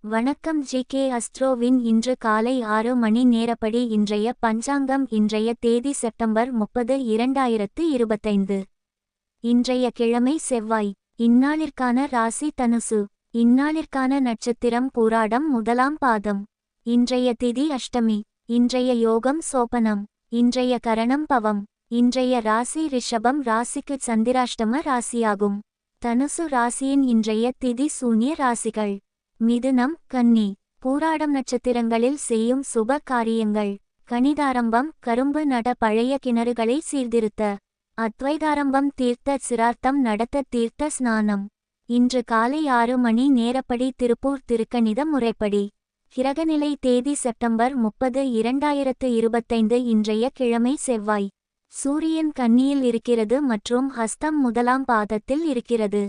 வணக்கம் ஜி.கே. அஸ்ட்ரோவின் இன்று காலை 6 மணி நேரப்படி இன்றைய பஞ்சாங்கம். இன்றைய தேதி செப்டம்பர் 30, 2025. இன்றைய கிழமை செவ்வாய். இந்நாளிற்கான ராசி தனுசு. இந்நாளிற்கான நட்சத்திரம் பூராடம் முதலாம் பாதம். இன்றைய திதி அஷ்டமி. இன்றைய யோகம் சோபனம். இன்றைய கரணம் பவம். இன்றைய ராசி ரிஷபம். ராசிக்கு சந்திராஷ்டம ராசியாகும். தனுசு ராசியின் இன்றைய திதி சூன்ய ராசிகள்: மிதுனம், கன்னி. பூராடம் நட்சத்திரங்களில் செய்யும் சுப காரியங்கள்: கணிதாரம்பம், கரும்பு நட, பழைய கிணறுகளை சீர்திருத்த. அத்வைதாரம்பம், தீர்த்த சிரார்த்தம் நடத்த, தீர்த்த ஸ்நானம். இன்று காலை 6 மணி நேரப்படி திருப்பூர் திருக்கணித முறைப்படி. கிரகநிலை தேதி செப்டம்பர் 30, 2025. இன்றைய கிழமை செவ்வாய். சூரியன் கன்னியில் இருக்கிறது மற்றும் ஹஸ்தம் முதலாம் பாதத்தில் இருக்கிறது.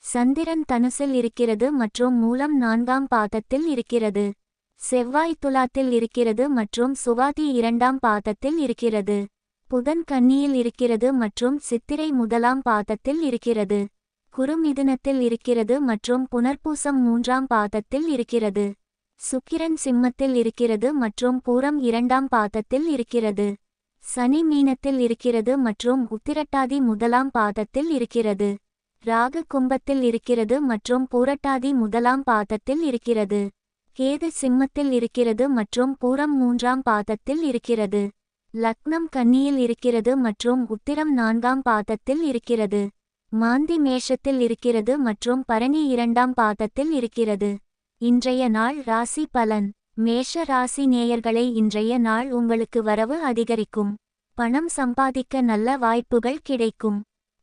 சந்திரன் தனுசில் இருக்கிறது மற்றும் மூலம் 4ஆம் பாதத்தில் இருக்கிறது. செவ்வாய் துலாத்தில் இருக்கிறது மற்றும் சுவாதி 2ஆம் பாதத்தில் இருக்கிறது. புதன் கன்னியில் இருக்கிறது மற்றும் சித்திரை முதலாம் பாதத்தில் இருக்கிறது. குரு மிதுனத்தில் இருக்கிறது மற்றும் புனர்பூசம் 3ஆம் பாதத்தில் இருக்கிறது. சுக்கிரன் சிம்மத்தில் இருக்கிறது மற்றும் பூரம் 2ஆம் பாதத்தில் இருக்கிறது. சனி மீனத்தில் இருக்கிறது மற்றும் உத்திரட்டாதி முதலாம் பாதத்தில் இருக்கிறது. ராகு கும்பத்தில் இருக்கிறது மற்றும் பூரட்டாதி முதலாம் பாதத்தில் இருக்கிறது. கேது சிம்மத்தில் இருக்கிறது மற்றும் பூரம் 3ஆம் பாதத்தில் இருக்கிறது. லக்னம் கன்னியில் இருக்கிறது மற்றும் உத்திரம் 4ஆம் பாதத்தில் இருக்கிறது. மாந்தி மேஷத்தில் இருக்கிறது மற்றும் பரணி 2ஆம் பாதத்தில் இருக்கிறது. இன்றைய நாள் ராசி பலன்: மேஷ ராசி நேயர்களை, இன்றைய நாள் உங்களுக்கு வரவு அதிகரிக்கும். பணம் சம்பாதிக்க நல்ல வாய்ப்புகள் கிடைக்கும்.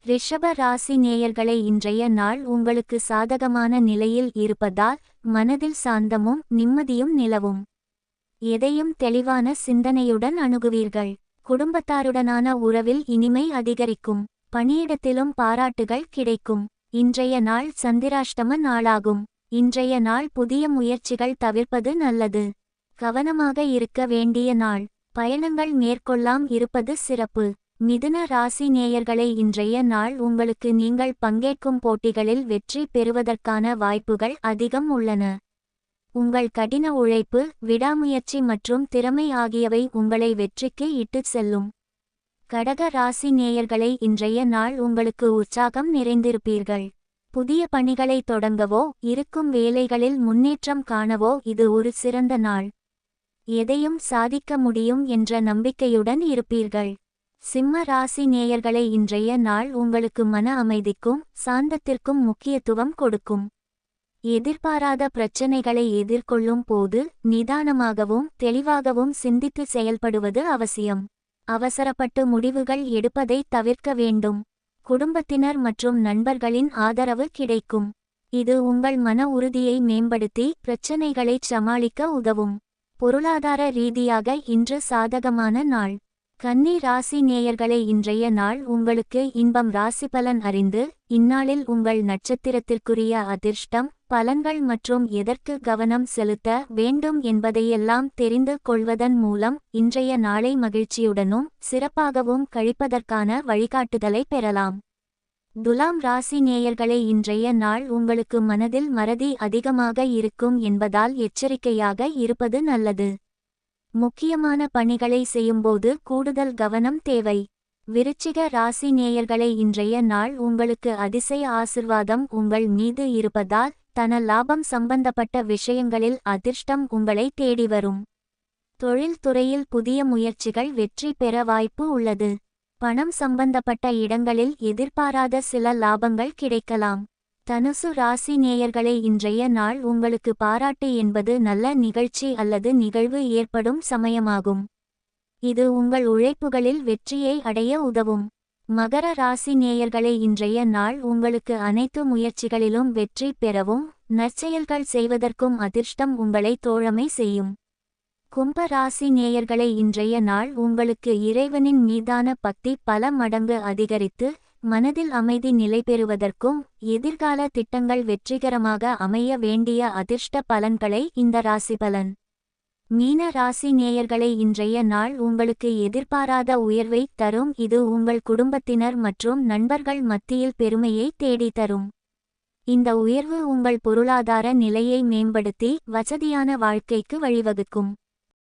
ரிஷப ராசி நேயர்களை, இன்றைய நாள் உங்களுக்கு சாதகமான நிலையில் இருப்பதால் மனதில் சாந்தமும் நிம்மதியும் நிலவும். எதையும் தெளிவான சிந்தனையுடன் அணுகுவீர்கள். குடும்பத்தாருடனான உறவில் இனிமை அதிகரிக்கும். பணியிடத்திலும் பாராட்டுகள் கிடைக்கும். இன்றைய நாள் சந்திராஷ்டம நாளாகும். இன்றைய நாள் புதிய முயற்சிகள் தவிர்ப்பது நல்லது. கவனமாக இருக்க வேண்டிய நாள். பயணங்கள் மேற்கொள்ளாம் இருப்பது சிறப்பு. மிதுன ராசி நேயர்களை, இன்றைய நாள் உங்களுக்கு நீங்கள் பங்கேற்கும் போட்டிகளில் வெற்றி பெறுவதற்கான வாய்ப்புகள் அதிகம் உள்ளன. உங்கள் கடின உழைப்பு, விடாமுயற்சி மற்றும் திறமை ஆகியவை உங்களை வெற்றிக்கு இட்டுச் செல்லும். கடக ராசி நேயர்களை, இன்றைய நாள் உங்களுக்கு உற்சாகம் நிறைந்திருப்பீர்கள். புதிய பணிகளை தொடங்கவோ இருக்கும் வேலைகளில் முன்னேற்றம் காணவோ இது ஒரு சிறந்த நாள். எதையும் சாதிக்க முடியும் என்ற நம்பிக்கையுடன் இருப்பீர்கள். சிம்ம ராசி நேயர்களை, இன்றைய நாள் உங்களுக்கு மன அமைதிக்கும் சாந்தத்திற்கும் முக்கியத்துவம் கொடுக்கும். எதிர்பாராத பிரச்சனைகளை எதிர்கொள்ளும் போது நிதானமாகவும் தெளிவாகவும் சிந்தித்து செயல்படுவது அவசியம். அவசரப்பட்டு முடிவுகள் எடுப்பதை தவிர்க்க வேண்டும். குடும்பத்தினர் மற்றும் நண்பர்களின் ஆதரவு கிடைக்கும். இது உங்கள் மன உறுதியை மேம்படுத்தி பிரச்சனைகளைச் சமாளிக்க உதவும். பொருளாதார ரீதியாக இன்று சாதகமான நாள். கன்னி ராசி நேயர்களை, இன்றைய நாள் உங்களுக்கு இன்பம். ராசிபலன் அறிந்து இந்நாளில் உங்கள் நட்சத்திரத்திற்குரிய அதிர்ஷ்டம், பலன்கள் மற்றும் எதற்கு கவனம் செலுத்த வேண்டும் என்பதையெல்லாம் தெரிந்து கொள்வதன் மூலம் இன்றைய நாளை மகிழ்ச்சியுடனும் சிறப்பாகவும் கழிப்பதற்கான வழிகாட்டுதலை பெறலாம். துலாம் ராசி நேயர்களை, இன்றைய நாள் உங்களுக்கு மனதில் மறதி அதிகமாக இருக்கும் என்பதால் எச்சரிக்கையாக இருப்பது நல்லது. முக்கியமான பணிகளை செய்யும்போது கூடுதல் கவனம் தேவை. விருச்சிக ராசி நேயர்களை, இன்றைய நாள் உங்களுக்கு அதிசய ஆசிர்வாதம் உங்கள் மீது இருப்பதால் தன லாபம் சம்பந்தப்பட்ட விஷயங்களில் அதிர்ஷ்டம் உங்களை தேடி வரும். தொழில் துறையில் புதிய முயற்சிகள் வெற்றி பெற வாய்ப்பு உள்ளது. பணம் சம்பந்தப்பட்ட இடங்களில் எதிர்பாராத சில லாபங்கள் கிடைக்கலாம். தனுசு ராசி நேயர்களை, இன்றைய நாள் உங்களுக்கு பாராட்டு என்பது நல்ல நிகழ்ச்சி அல்லது நிகழ்வு ஏற்படும் சமயமாகும். இது உங்கள் உழைப்புகளில் வெற்றியை அடைய உதவும். மகர ராசி நேயர்களை, இன்றைய நாள் உங்களுக்கு அனைத்து முயற்சிகளிலும் வெற்றி பெறவும் நற்செயல்கள் செய்வதற்கும் அதிர்ஷ்டம் உங்களை தோழமை செய்யும். கும்ப ராசி நேயர்களை, இன்றைய நாள் உங்களுக்கு இறைவனின் மீதான பக்தி பல மடங்கு அதிகரித்து மனதில் அமைதி நிலை பெறுவதற்கும் எதிர்கால திட்டங்கள் வெற்றிகரமாக அமைய வேண்டிய அதிர்ஷ்ட பலன்களை இந்த ராசிபலன். மீன ராசி நேயர்களை, இன்றைய நாள் உங்களுக்கு எதிர்பாராத உயர்வை தரும். இது உங்கள் குடும்பத்தினர் மற்றும் நண்பர்கள் மத்தியில் பெருமையை தேடி தரும். இந்த உயர்வு உங்கள் பொருளாதார நிலையை மேம்படுத்தி வசதியான வாழ்க்கைக்கு வழிவகுக்கும்.